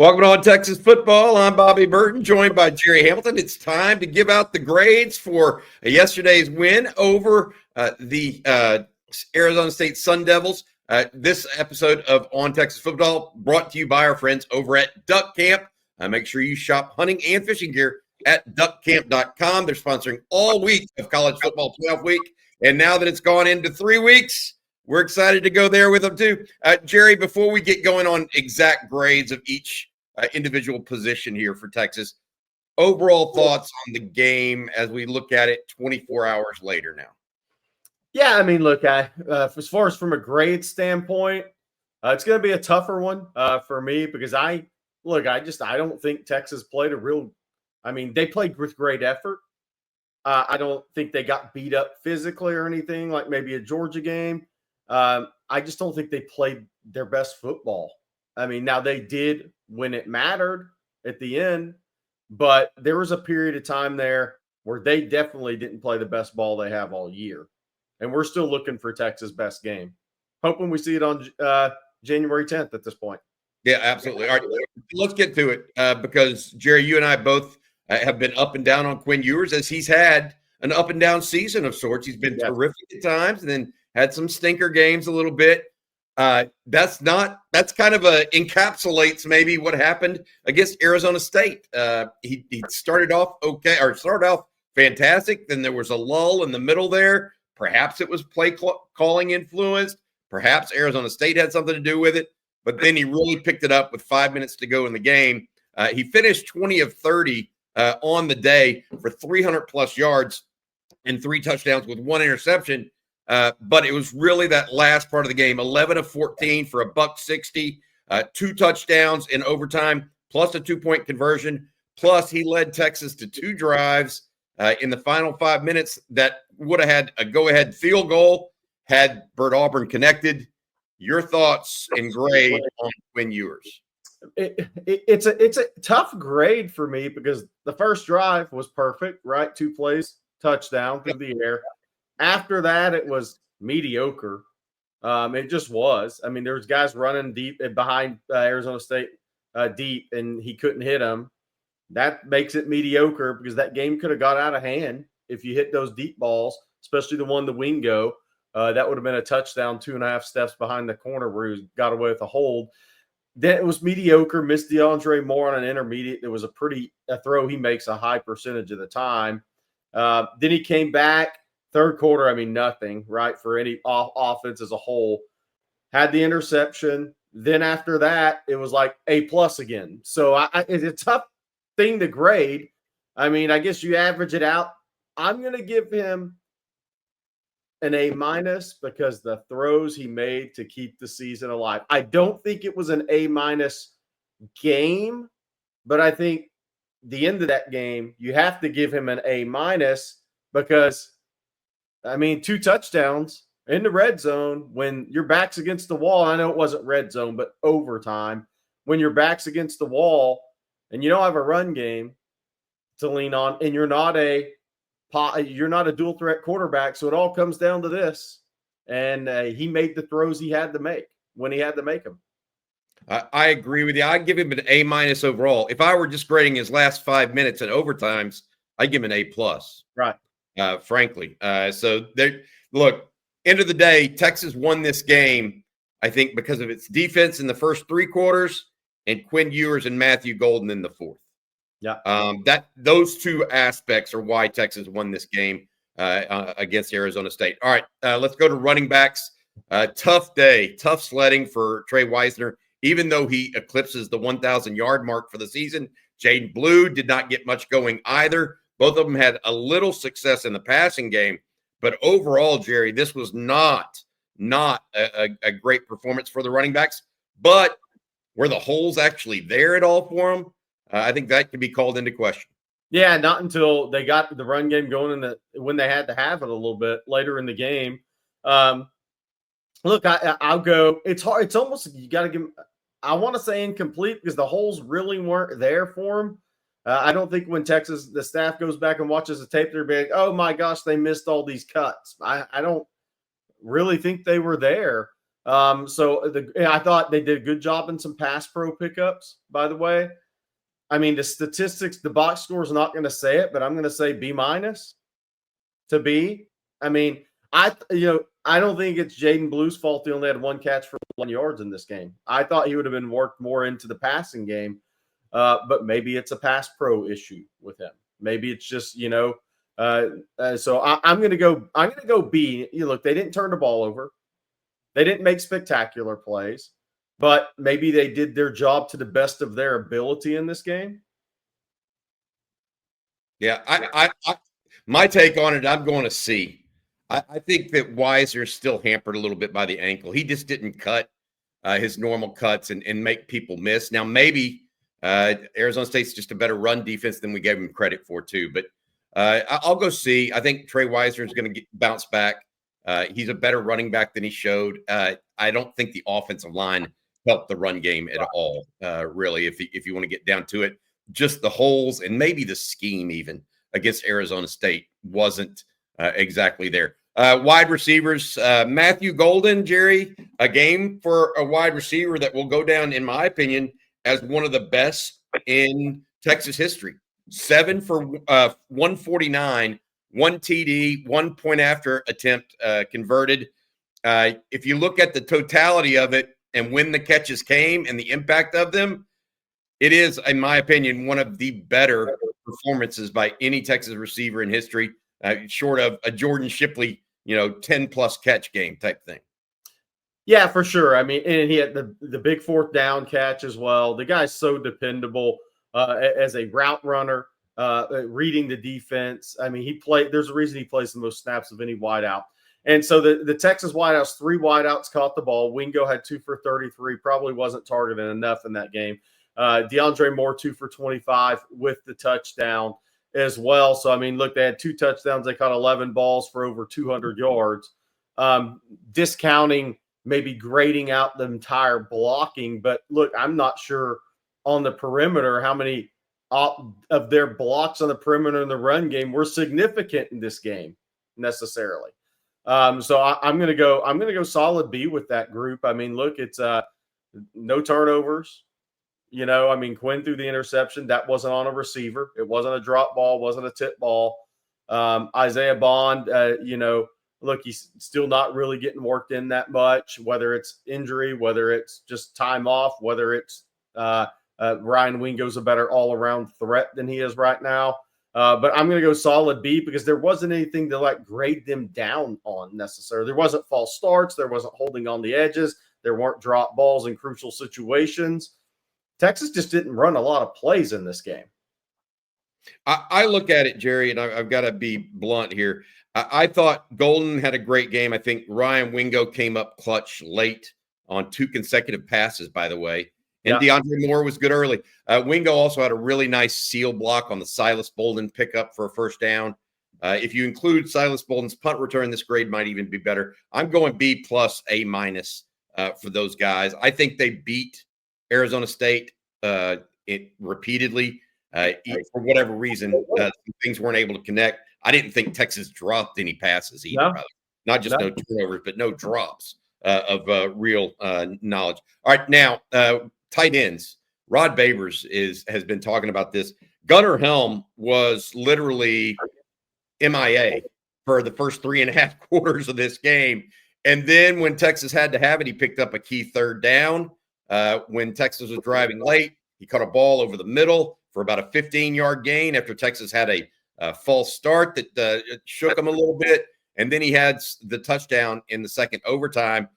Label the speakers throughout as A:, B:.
A: Welcome on Texas football. I'm Bobby Burton, joined by Gerry Hamilton. It's time to give out the grades for yesterday's win over the Arizona State Sun Devils. This episode of On Texas Football brought to you by our friends over at Duck Camp. Make sure you shop hunting and fishing gear at duckcamp.com. They're sponsoring all week of college football 12 week. And now that it's gone into 3 weeks, we're excited to go there with them too. Gerry, before we get going on exact grades of each individual position here for Texas, overall thoughts on the game as we look at it 24 hours later now?
B: Yeah, I mean, look, as far as from a grade standpoint, it's going to be a tougher one for me because I don't think Texas played they played with great effort. I don't think they got beat up physically or anything like maybe a Georgia game. I just don't think they played their best football. I mean, now they did when it mattered at the end, but there was a period of time there where they definitely didn't play the best ball they have all year. And we're still looking for Texas' best game. Hoping we see it on January 10th at this point.
A: Yeah, absolutely. All right, let's get to it because, Gerry, you and I both have been up and down on Quinn Ewers as he's had an up and down season of sorts. He's been terrific at times and then had some stinker games a little bit. That's kind of encapsulates maybe what happened against Arizona State. He started off fantastic. Then there was a lull in the middle there. Perhaps it was play calling influenced. Perhaps Arizona State had something to do with it. But then he really picked it up with 5 minutes to go in the game. He finished 20 of 30 on the day for 300-plus yards and 3 touchdowns with 1 interception. But it was really that last part of the game, 11 of 14 for $160, 2 touchdowns in overtime, plus a 2-point conversion. Plus, he led Texas to 2 drives in the final 5 minutes that would have had a go-ahead field goal had Bert Auburn connected. Your thoughts and grade on Quinn Ewers?
B: It's a tough grade for me because the first drive was perfect, right? 2 plays, touchdown through the air. After that, it was mediocre. It just was. I mean, there was guys running deep behind Arizona State deep, and he couldn't hit them. That makes it mediocre because that game could have got out of hand if you hit those deep balls, especially the one to Wingo. That would have been a touchdown 2.5 steps behind the corner where he got away with a hold. Then it was mediocre. Missed DeAndre Moore on an intermediate. There was a throw he makes a high percentage of the time. Then he came back. Third quarter, I mean, nothing, right, for any offense as a whole. Had the interception. Then after that, it was like A+ again. So it's a tough thing to grade. I mean, I guess you average it out. I'm going to give him an A- because the throws he made to keep the season alive. I don't think it was an A- game, but I think the end of that game, you have to give him an A- because – I mean, 2 touchdowns in the red zone when your back's against the wall. I know it wasn't red zone, but overtime. When your back's against the wall and you don't have a run game to lean on, and you're not a dual threat quarterback, so it all comes down to this. And he made the throws he had to make when he had to make them.
A: I agree with you. I'd give him an A- overall. If I were just grading his last 5 minutes and overtimes, I'd give him an A+.
B: Right.
A: Frankly. So look, end of the day, Texas won this game, I think, because of its defense in the first 3 quarters and Quinn Ewers and Matthew Golden in the fourth.
B: Yeah.
A: Those 2 aspects are why Texas won this game against Arizona State. All right, let's go to running backs. Tough day, tough sledding for Trey Wisner, even though he eclipses the 1,000-yard mark for the season. Jaden Blue did not get much going either. Both of them had a little success in the passing game, but overall, Gerry, this was not a great performance for the running backs. But were the holes actually there at all for them? I think that could be called into question.
B: Yeah, not until they got the run game going when they had to have it a little bit later in the game. Look, I'll go. It's hard. It's almost you got to give. I want to say incomplete because the holes really weren't there for him. I don't think when the staff goes back and watches the tape, they're being, oh my gosh, they missed all these cuts. I don't really think they were there. I thought they did a good job in some pass pro pickups, by the way. I mean, the statistics, the box score is not going to say it, but I'm going to say B- to B. I mean, I don't think it's Jaden Blue's fault he only had one catch for 1 yard in this game. I thought he would have been worked more into the passing game, but maybe it's a pass pro issue with him. Maybe it's just so I'm going to go. I'm going to go B. Look, they didn't turn the ball over. They didn't make spectacular plays, but maybe they did their job to the best of their ability in this game.
A: Yeah, my take on it, I'm going to C. I think that Weiser's still hampered a little bit by the ankle. He just didn't cut his normal cuts and make people miss. Now, maybe Arizona State's just a better run defense than we gave him credit for, too. But I'll go C. I think Trey Weiser is going to bounce back. He's a better running back than he showed. I don't think the offensive line helped the run game at all, really, if you want to get down to it. Just the holes and maybe the scheme even against Arizona State wasn't exactly there. Wide receivers, Matthew Golden, Jerry, a game for a wide receiver that will go down, in my opinion, as one of the best in Texas history. 7 for 149, 1 TD, 1 point after attempt converted. If you look at the totality of it and when the catches came and the impact of them, it is, in my opinion, one of the better performances by any Texas receiver in history, short of a Jordan Shipley, 10-plus catch game type thing.
B: Yeah, for sure. I mean, and he had the big fourth down catch as well. The guy's so dependable as a route runner, reading the defense. I mean, there's a reason he plays the most snaps of any wideout. And so the Texas wideouts, 3 wideouts caught the ball. Wingo had 2 for 33, probably wasn't targeted enough in that game. DeAndre Moore 2 for 25 with the touchdown as well. So, I mean, look, they had 2 touchdowns. They caught 11 balls for over 200 yards. Discounting, maybe grading out the entire blocking. But look, I'm not sure on the perimeter how many of their blocks on the perimeter in the run game were significant in this game necessarily. So I'm going to go solid B with that group. I mean, look, it's no turnovers. I mean, Quinn threw the interception. That wasn't on a receiver. It wasn't a drop ball, wasn't a tip ball. Isaiah Bond, look, he's still not really getting worked in that much, whether it's injury, whether it's just time off, whether it's Ryan Wingo's a better all-around threat than he is right now. But I'm going to go solid B because there wasn't anything to grade them down on necessarily. There wasn't false starts. There wasn't holding on the edges. There weren't drop balls in crucial situations. Texas just didn't run a lot of plays in this game.
A: I look at it, Jerry, and I've got to be blunt here. I thought Golden had a great game. I think Ryan Wingo came up clutch late on 2 consecutive passes, by the way. And DeAndre Moore was good early. Wingo also had a really nice seal block on the Silas Bolden pickup for a first down. If you include Silas Bolden's punt return, this grade might even be better. I'm going B+, A- for those guys. I think they beat Arizona State repeatedly. For whatever reason, things weren't able to connect. I didn't think Texas dropped any passes either. Not just no turnovers, but no drops of real knowledge. All right, now tight ends. Rod Babers has been talking about this. Gunnar Helm was literally MIA for the first 3.5 quarters of this game. And then when Texas had to have it, he picked up a key third down. When Texas was driving late, he caught a ball over the middle for about a 15-yard gain after Texas had a false start that shook him a little bit. And then he had the touchdown in the second overtime.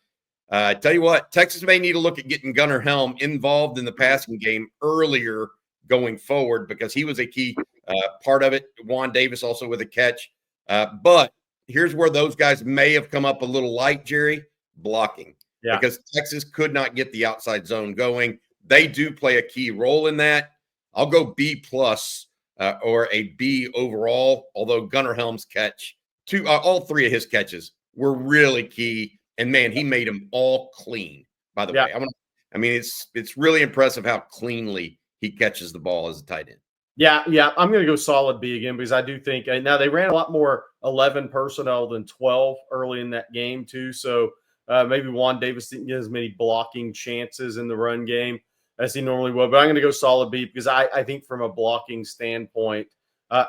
A: Tell you what, Texas may need to look at getting Gunnar Helm involved in the passing game earlier going forward because he was a key part of it. Juan Davis also with a catch. But here's where those guys may have come up a little light, Jerry, blocking. Yeah. Because Texas could not get the outside zone going. They do play a key role in that. I'll go B+ or a B overall, although Gunnar Helm's catch, all 3 of his catches were really key. And, man, he made them all clean, by the way. I mean, it's really impressive how cleanly he catches the ball as a tight end.
B: Yeah. I'm going to go solid B again because I do think now they ran a lot more 11 personnel than 12 early in that game too. So Maybe Juan Davis didn't get as many blocking chances in the run game as he normally would. But I'm going to go solid B because I think from a blocking standpoint,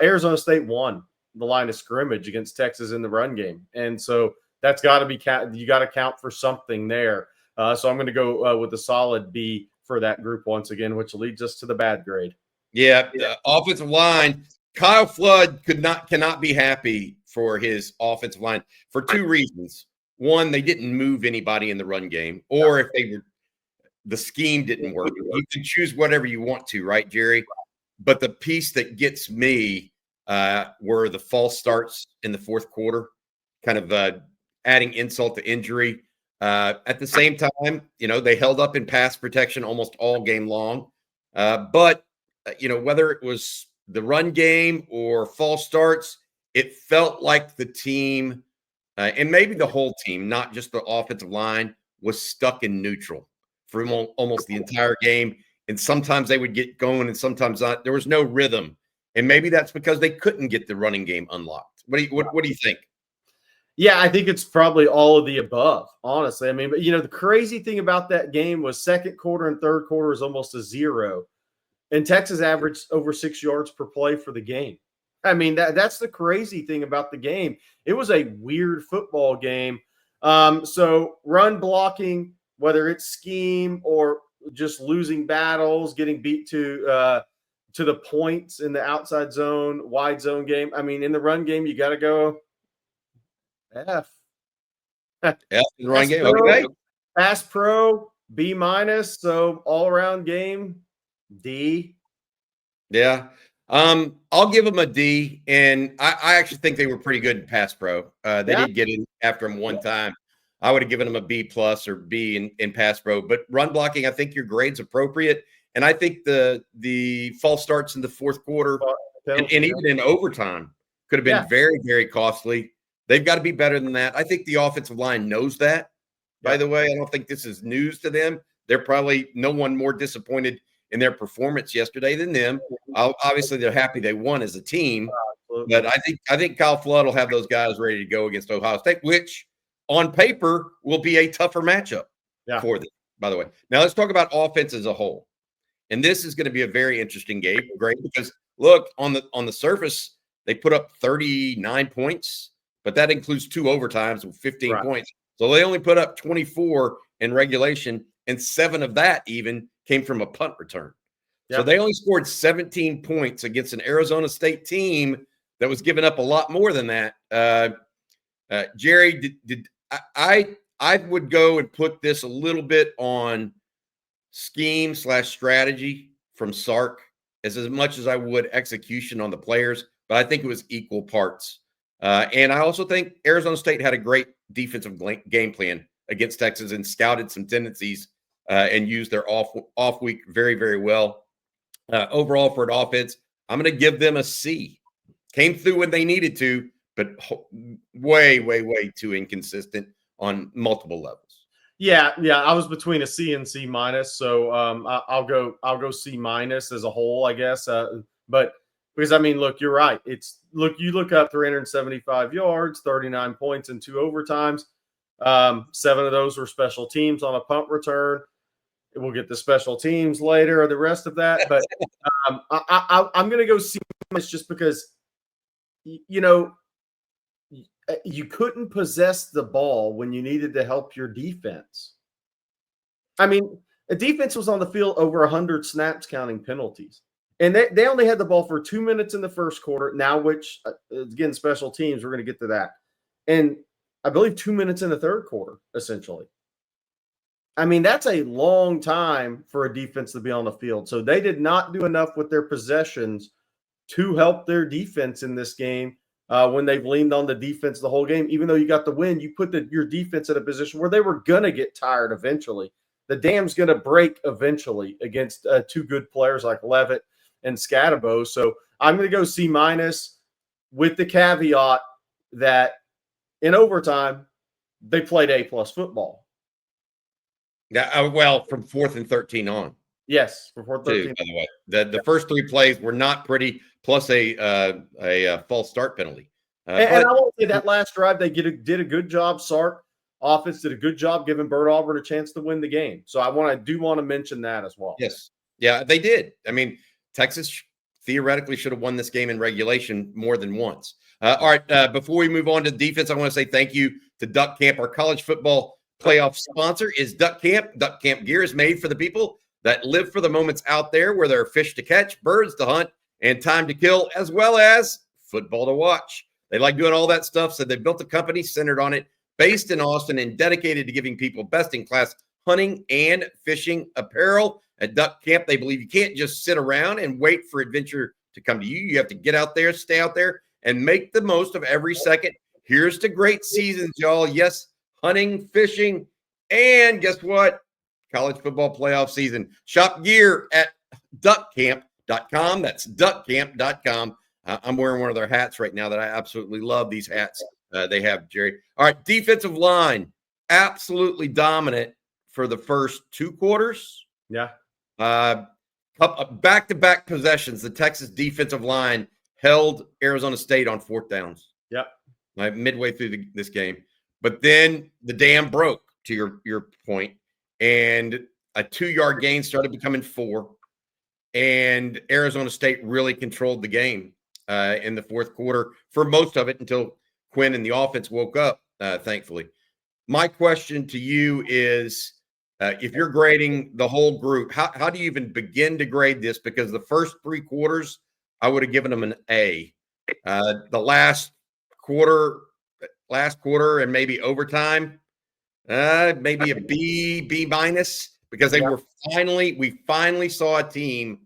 B: Arizona State won the line of scrimmage against Texas in the run game. And so that's got to be you got to count for something there. So I'm going to go with a solid B for that group once again, which leads us to the bad grade.
A: Yeah, the offensive line. Kyle Flood cannot be happy for his offensive line for two reasons. One, they didn't move anybody in the run game, or if the scheme didn't work. You can choose whatever you want to, right, Jerry? But the piece that gets me were the false starts in the fourth quarter, kind of adding insult to injury. At the same time, they held up in pass protection almost all game long. But whether it was the run game or false starts, it felt like the team and maybe the whole team, not just the offensive line, was stuck in neutral for almost the entire game. And sometimes they would get going and sometimes not. There was no rhythm. And maybe that's because they couldn't get the running game unlocked. What do you think?
B: Yeah, I think it's probably all of the above, honestly. I mean, but the crazy thing about that game was second quarter and third quarter was almost a 0. And Texas averaged over 6 yards per play for the game. I mean, that's the crazy thing about the game. It was a weird football game. So run blocking, whether it's scheme or just losing battles, getting beat to the points in the outside zone, wide zone game. I mean, in the run game, you got to go F.
A: F in the run game. Okay.
B: Pass pro, B-. So all around game, D.
A: Yeah. I'll give them a D, and I actually think they were pretty good in pass pro. They did get in after him one time. I would have given them a B+ or B in pass pro, but run blocking, I think your grade's appropriate. And I think the false starts in the fourth quarter and even in overtime could have been very, very costly. They've got to be better than that. I think the offensive line knows that. By the way, I don't think this is news to them. They're probably no one more disappointed in their performance yesterday than them. Obviously, they're happy they won as a team. But I think Kyle Flood will have those guys ready to go against Ohio State, which on paper will be a tougher matchup for them, by the way. Now, let's talk about offense as a whole. And this is going to be a very interesting grade because, look, on the surface, they put up 39 points, but that includes 2 overtimes with 15 points. So they only put up 24 in regulation, and 7 of that even came from a punt return. So they only scored 17 points against an Arizona State team that was giving up a lot more than that. Jerry, I would go and put this a little bit on scheme/strategy from Sark as much as I would execution on the players, but I think it was equal parts. And I also think Arizona State had a great defensive game plan against Texas and scouted some tendencies and used their off week very, very well. Overall for an offense, I'm going to give them a C. Came through when they needed to, but way, way, way too inconsistent on multiple levels.
B: Yeah. I was between a C and C-. So I'll go C- as a whole, I guess. But because I mean, look, you're right. You look up 375 yards, 39 points, and 2 overtimes. 7 of those were special teams on a punt return. We'll get the special teams later or the rest of that. But I'm going to go C- just because, you couldn't possess the ball when you needed to help your defense. I mean, the defense was on the field over 100 snaps counting penalties. And they only had the ball for 2 minutes in the first quarter, now which, again, special teams, we're going to get to that. And I believe 2 minutes in the third quarter, essentially. I mean, that's a long time for a defense to be on the field. So they did not do enough with their possessions to help their defense in this game when they've leaned on the defense the whole game. Even though you got the win, you put your defense in a position where they were going to get tired eventually. The dam's going to break eventually against 2 good players like Levitt and Scatabo. So I'm going to go C- with the caveat that in overtime, they played A+ football.
A: Yeah, well, from 4th and 13 on.
B: Yes, from 4th and 13.
A: By the way, the first 3 plays were not pretty, plus a false start penalty.
B: And I will say that last drive, they did a good job, Sark, offense did a good job giving Bert Auburn a chance to win the game. So I do want to mention that as well.
A: Yes. Yeah, they did. I mean, Texas theoretically should have won this game in regulation more than once. All right. Before we move on to defense, I want to say thank you to Duck Camp. Our college football playoff sponsor is Duck Camp. Duck Camp gear is made for the people that live for the moments out there where there are fish to catch, birds to hunt, and time to kill, as well as football to watch. They like doing all that stuff, so they built a company centered on it, based in Austin and dedicated to giving people best-in-class hunting and fishing apparel. At Duck Camp, they believe you can't just sit around and wait for adventure to come to you. You have to get out there, stay out there, and make the most of every second. Here's to great seasons, y'all. Yes, hunting, fishing, and guess what? College football playoff season. Shop gear at duckcamp.com. That's duckcamp.com. I'm wearing one of their hats right now that I absolutely love. These hats they have, Jerry. All right, defensive line, absolutely dominant for the first 2 quarters.
B: Yeah.
A: Back-to-back possessions, the Texas defensive line held Arizona State on 4th downs.
B: Yep.
A: Midway through this game. But then the dam broke, to your point, and a 2-yard gain started becoming 4, and Arizona State really controlled the game in the 4th quarter for most of it until Quinn and the offense woke up, thankfully. My question to you is, if you're grading the whole group, how do you even begin to grade this? Because the first 3 quarters, I would have given them an A. The last quarter, and maybe overtime, maybe a B minus, because we finally saw a team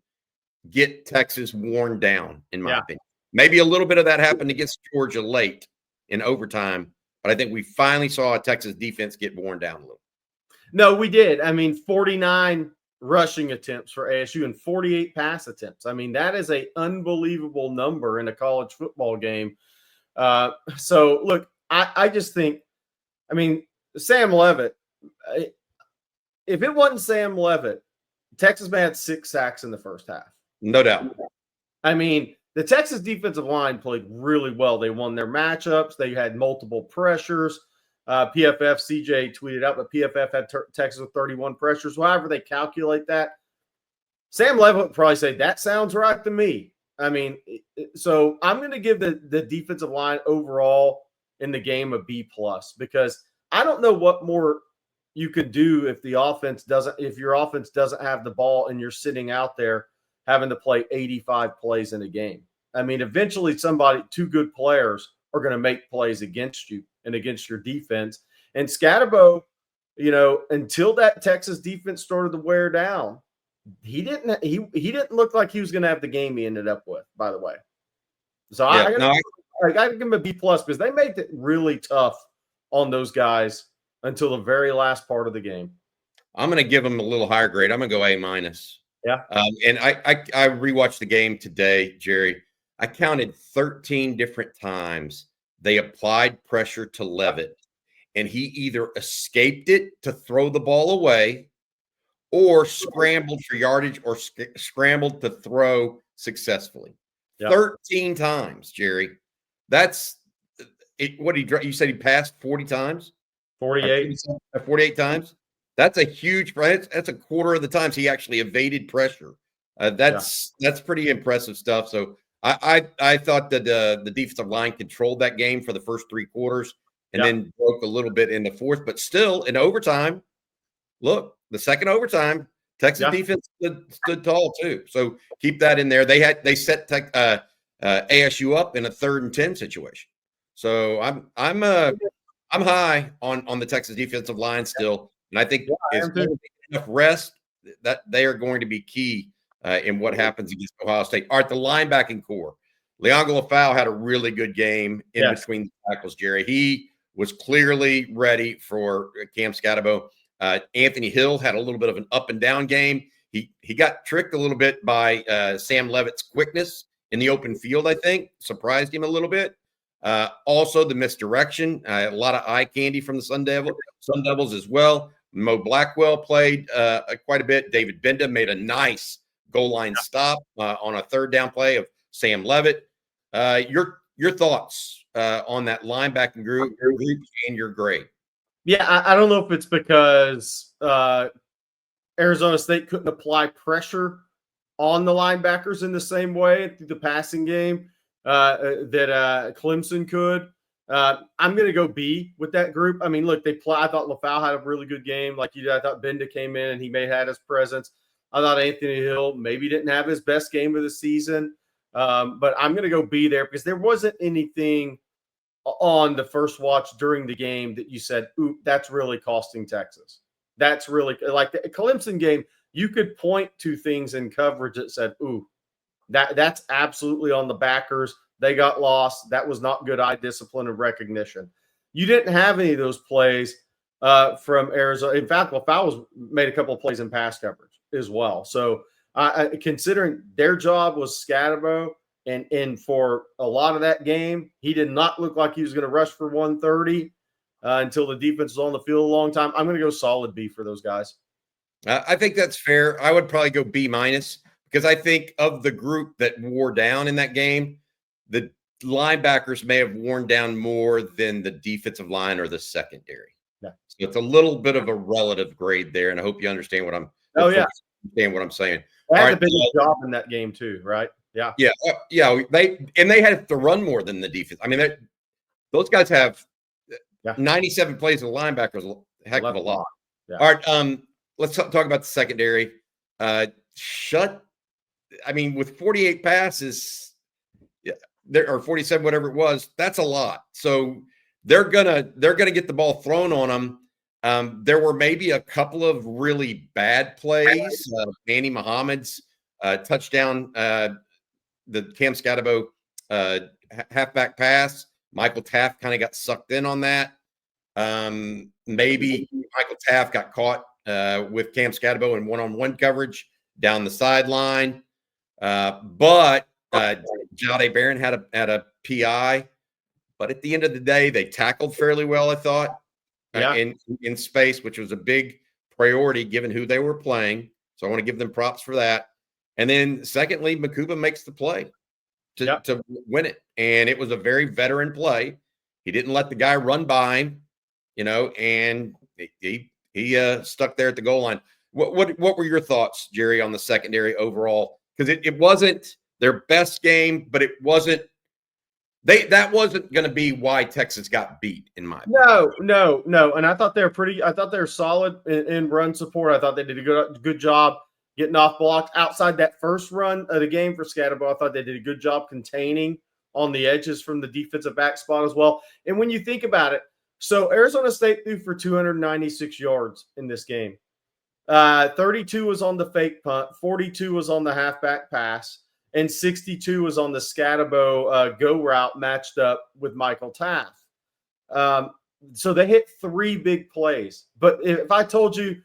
A: get Texas worn down, in my opinion. Maybe a little bit of that happened against Georgia late in overtime, but I think we finally saw a Texas defense get worn down a little.
B: No, we did. I mean, 49 rushing attempts for ASU and 48 pass attempts. I mean, that is an unbelievable number in a college football game. So, look, I just think, I mean, Sam Leavitt, if it wasn't Sam Leavitt, Texas may have 6 sacks in the first half.
A: No doubt.
B: I mean, the Texas defensive line played really well. They won their matchups. They had multiple pressures. PFF, CJ tweeted out that PFF had Texas with 31 pressures. However they calculate that, Sam Leavitt would probably say, that sounds right to me. I mean, so I'm going to give the defensive line overall in the game a B+, because I don't know what more you could do if your offense doesn't have the ball and you're sitting out there having to play 85 plays in a game. I mean, eventually 2 good players are going to make plays against you and against your defense. And Scatterbo, until that Texas defense started to wear down, he didn't look like he was going to have the game he ended up with, by the way. So I give him a B+ because they made it really tough on those guys until the very last part of the game.
A: I'm going to give him a little higher grade. I'm going to go A-.
B: Yeah.
A: And I rewatched the game today, Jerry. I counted 13 different times they applied pressure to Leavitt, and he either escaped it to throw the ball away or scrambled for yardage or scrambled to throw successfely. Yep. 13 times, Jerry. That's it. You said he passed 40 times?
B: 48.
A: 48 times? That's a huge – that's a quarter of the times he actually evaded pressure. That's pretty impressive stuff. So I thought that the defensive line controlled that game for the first 3 quarters and then broke a little bit in the 4th. But still, in overtime, look, the second overtime, Texas defense stood tall too. So keep that in there. They set ASU up in a 3rd and 10 situation. So I'm high on the Texas defensive line still. And I think enough rest that they are going to be key in what happens against Ohio State. All right, the linebacking core. Leongo Lafau had a really good game in between the tackles, Jerry. He was clearly ready for Cam Scatterbo. Anthony Hill had a little bit of an up and down game. He got tricked a little bit by Sam Leavitt's quickness in the open field, I think. Surprised him a little bit. Also, the misdirection. A lot of eye candy from the Sun Devils as well. Mo Blackwell played quite a bit. David Benda made a nice goal line stop on a 3rd down play of Sam Leavitt. Your thoughts on that linebacking group and your grade?
B: Yeah, I don't know if it's because Arizona State couldn't apply pressure on the linebackers in the same way through the passing game that Clemson could. I'm going to go B with that group. I mean, look, I thought LaFau had a really good game. Like you did, I thought Benda came in and he may have had his presence. I thought Anthony Hill maybe didn't have his best game of the season. But I'm going to go B there because there wasn't anything on the first watch during the game that you said, ooh, that's really costing Texas. That's really like the Clemson game. You could point to things in coverage that said, ooh, that's absolutely on the backers. They got lost. That was not good eye discipline and recognition. You didn't have any of those plays from Arizona. In fact, LaFau made a couple of plays in pass coverage as well. So considering their job was Scatterbo, and for a lot of that game, he did not look like he was going to rush for 130 until the defense was on the field a long time. I'm going to go solid B for those guys.
A: I think that's fair. I would probably go B- because I think of the group that wore down in that game, the linebackers may have worn down more than the defensive line or the secondary.
B: Yeah.
A: So it's a little bit of a relative grade there, and I hope you understand what I'm. Understand what I'm saying.
B: They had a big job in that game too, right? Yeah.
A: Yeah. They had to run more than the defense. I mean, those guys have 97 plays of linebackers, a heck of a lot. Yeah. All right. Let's talk about the secondary. With 48 passes, or 47, whatever it was, that's a lot. So they're gonna get the ball thrown on them. There were maybe a couple of really bad plays. Manny Muhammad's touchdown, the Cam Scatterbo halfback pass. Michael Taft kind of got sucked in on that. Maybe Michael Taft got caught with Cam Scatterbo in one-on-one coverage down the sideline. But Jahdae Barron had a PI. But at the end of the day, they tackled fairly well, I thought, in space, which was a big priority given who they were playing. So I want to give them props for that. And then secondly, Makuba makes the play to win it. And it was a very veteran play. He didn't let the guy run by him, and he stuck there at the goal line. What were your thoughts, Jerry, on the secondary overall? Because it wasn't their best game, but it wasn't that wasn't going to be why Texas got beat, in my opinion.
B: No. And I thought they were solid in run support. I thought they did a good job getting off blocks outside that first run of the game for Scatterbo. I thought they did a good job containing on the edges from the defensive back spot as well. And when you think about it, so Arizona State threw for 296 yards in this game. 32 was on the fake punt, 42 was on the halfback pass, and 62 was on the Scatterbo go route matched up with Michael Taft. So they hit 3 big plays. But if I told you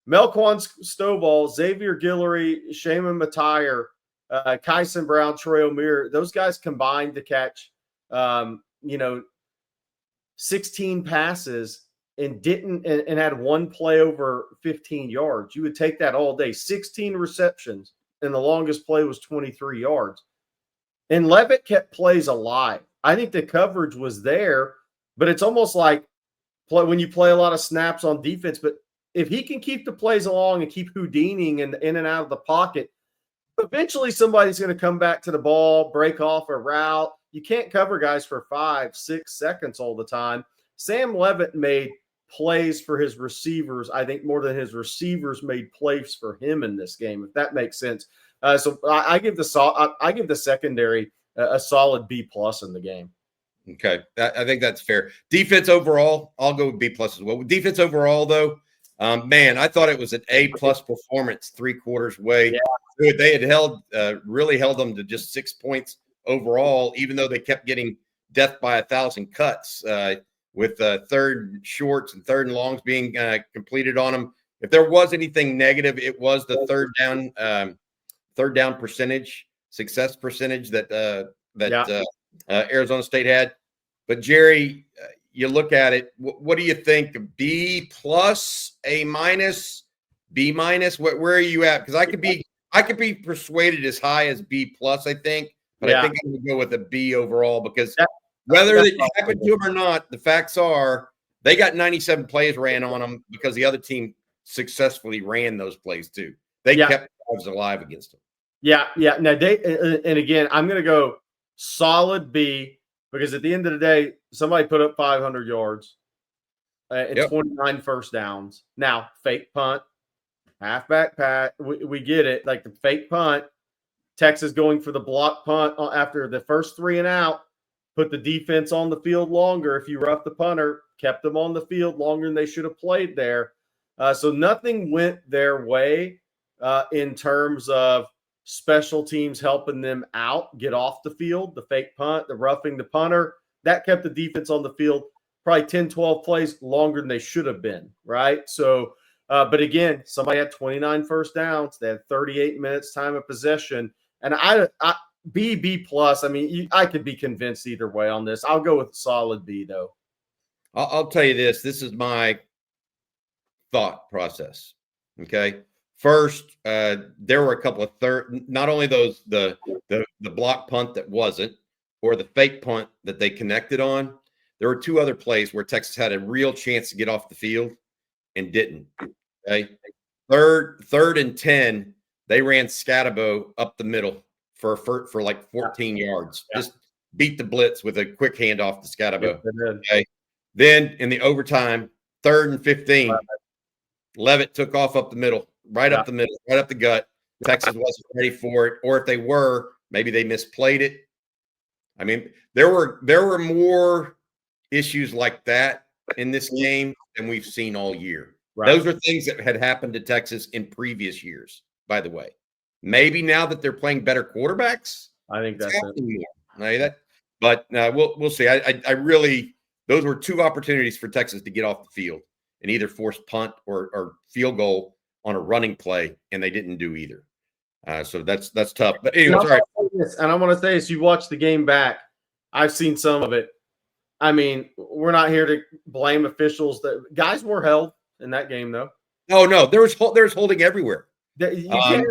B: Melquan Stovall, Xavier Guillory, Shaman Matire, Kyson Brown, Troy O'Meara, those guys combined to catch 16 passes and had one play over 15 yards. You would take that all day. 16 receptions, and the longest play was 23 yards. And Levitt kept plays alive. I think the coverage was there, but it's almost like when you play a lot of snaps on defense. But if he can keep the plays along and keep Houdining in and out of the pocket, eventually somebody's going to come back to the ball, break off a route. You can't cover guys for 5-6 seconds all the time. Sam Levitt made plays for his receivers, I think, more than his receivers made plays for him in this game, if that makes sense. So I give the secondary a solid B+ in the game.
A: Okay, I think that's fair. Defense overall, I'll go with B+ as well. Defense overall, though, I thought it was an A+ performance 3/4 way. Yeah. They had really held them to just 6 points overall, even though they kept getting death by 1,000 cuts with third shorts and third and longs being completed on them. If there was anything negative, it was the third down percentage, success percentage that Arizona State had. But Jerry, you look at it. What do you think? B+, A-, B-? Where are you at? Because I could be persuaded as high as B+, I think, but I think I'm going to go with a B overall because whether it happened to him or not, the facts are They got 97 plays ran on them because the other team successfully ran those plays too. They kept drives alive against them.
B: Yeah. Now and again, I'm going to go solid B because at the end of the day, somebody put up 500 yards and 29 first downs. Now, fake punt, halfback pass, we get it. Like the fake punt, Texas going for the block punt after the first 3 and out, put the defense on the field longer. If you rough the punter, kept them on the field longer than they should have played there. So nothing went their way in terms of special teams helping them out, get off the field, the fake punt, the roughing the punter. That kept the defense on the field probably 10, 12 plays longer than they should have been, right? So, but again, somebody had 29 first downs. They had 38 minutes time of possession. And B plus. I mean, I could be convinced either way on this. I'll go with solid B, though.
A: I'll tell you this. This is my thought process. Okay. First, there were a couple of not only those the block punt that wasn't, or the fake punt that they connected on. There were 2 other plays where Texas had a real chance to get off the field and didn't. Okay. Third and 10, they ran Scatabo up the middle for like 14 yards. Just beat the blitz with a quick handoff to Scatabo. Okay. Then in the overtime, 3rd and 15, Levitt took off up the middle, right up the middle, right up the gut. Texas wasn't ready for it, or if they were, maybe they misplayed it. I mean, there were more issues like that in this game than we've seen all year. Right. Those are things that had happened to Texas in previous years, by the way. Maybe now that they're playing better quarterbacks,
B: I think that's
A: it. But we'll see. I really, those were 2 opportunities for Texas to get off the field and either force punt or field goal on a running play, and they didn't do either. So that's tough. But anyway, sorry.
B: And I want to say this: you watch the game back. I've seen some of it. I mean, we're not here to blame officials. That guys were held in that game, though.
A: Oh no, there's holding everywhere.
B: You can't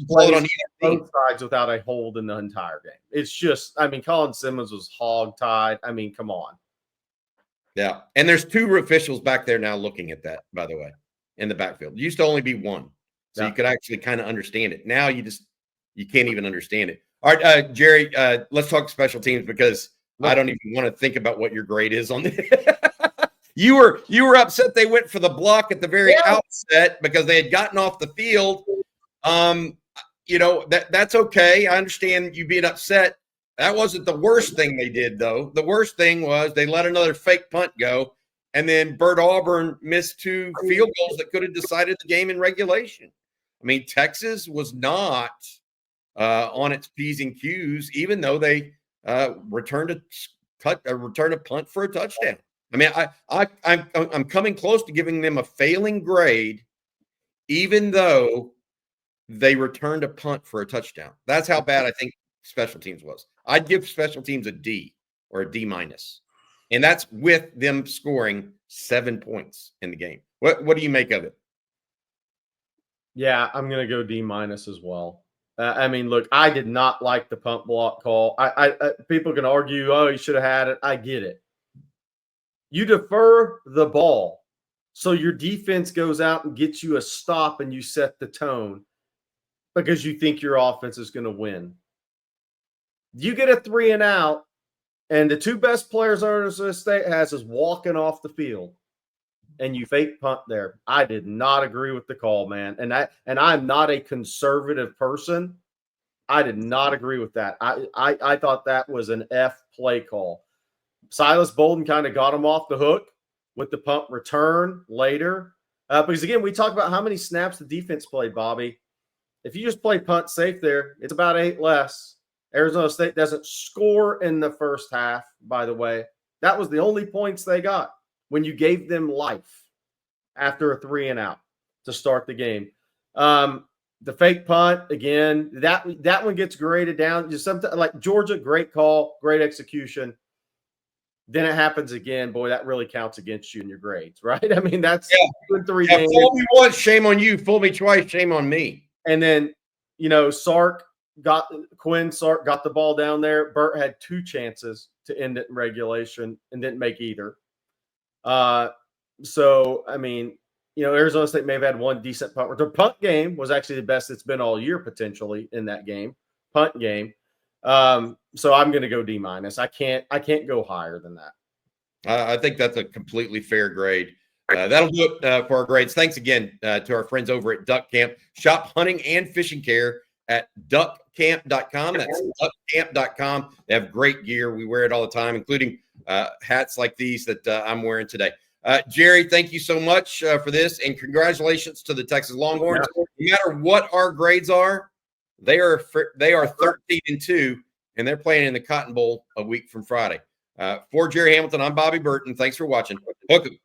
B: play on both sides without a hold in the entire game. It's just, I mean, Colin Simmons was hog-tied. I mean, come on.
A: Yeah, and there's 2 officials back there now looking at that, by the way, in the backfield. It used to only be 1, so you could actually kind of understand it. Now you can't even understand it. All right, Jerry, let's talk special teams because I don't even want to think about what your grade is on this. You were upset they went for the block at the very outset because they had gotten off the field. That's okay. I understand you being upset. That wasn't the worst thing they did, though. The worst thing was they let another fake punt go, and then Bert Auburn missed 2 field goals that could have decided the game in regulation. I mean, Texas was not on its P's and Q's, even though they returned a punt for a touchdown. I mean, I'm coming close to giving them a failing grade, even though they returned a punt for a touchdown. That's how bad I think special teams was. I'd give special teams a D or a D minus, and that's with them scoring 7 points in the game. What do you make of it?
B: Yeah, I'm going to go D minus as well. I mean, look, I did not like the punt block call. People can argue, oh, you should have had it. I get it. You defer the ball, so your defense goes out and gets you a stop, and you set the tone because you think your offense is going to win. You get a 3 and out, and the 2 best players Arizona State has is walking off the field, and you fake punt there. I did not agree with the call, man. And I'm not a conservative person. I did not agree with that. I thought that was an F play call. Silas Bolden kind of got him off the hook with the punt return later. Because, again, we talked about how many snaps the defense played, Bobby. If you just play punt safe there, it's about 8 less. Arizona State doesn't score in the first half, by the way. That was the only points they got when you gave them life after a 3 and out to start the game. The fake punt, again, that one gets graded down. Just something like Georgia, great call, great execution. Then it happens again. Boy, that really counts against you in your grades, right? I mean, that's 2 and 3 games.
A: Fool me once, shame on you. Fool me twice, shame on me.
B: And then, Quinn Sark got the ball down there. Burt had 2 chances to end it in regulation and didn't make either. So, I mean, Arizona State may have had one decent punt. Their punt game was actually the best it's been all year, potentially, in that game, punt game. So I'm going to go D-. I can't go higher than that.
A: I think that's a completely fair grade. That'll do it for our grades. Thanks again to our friends over at Duck Camp. Shop hunting and fishing care at duckcamp.com. That's duckcamp.com. They have great gear. We wear it all the time, including hats like these that I'm wearing today. Gerry, thank you so much for this, and congratulations to the Texas Longhorns. No matter what our grades are, they are 13-2, and they're playing in the Cotton Bowl a week from Friday. For Gerry Hamilton, I'm Bobby Burton. Thanks for watching. Hook 'em.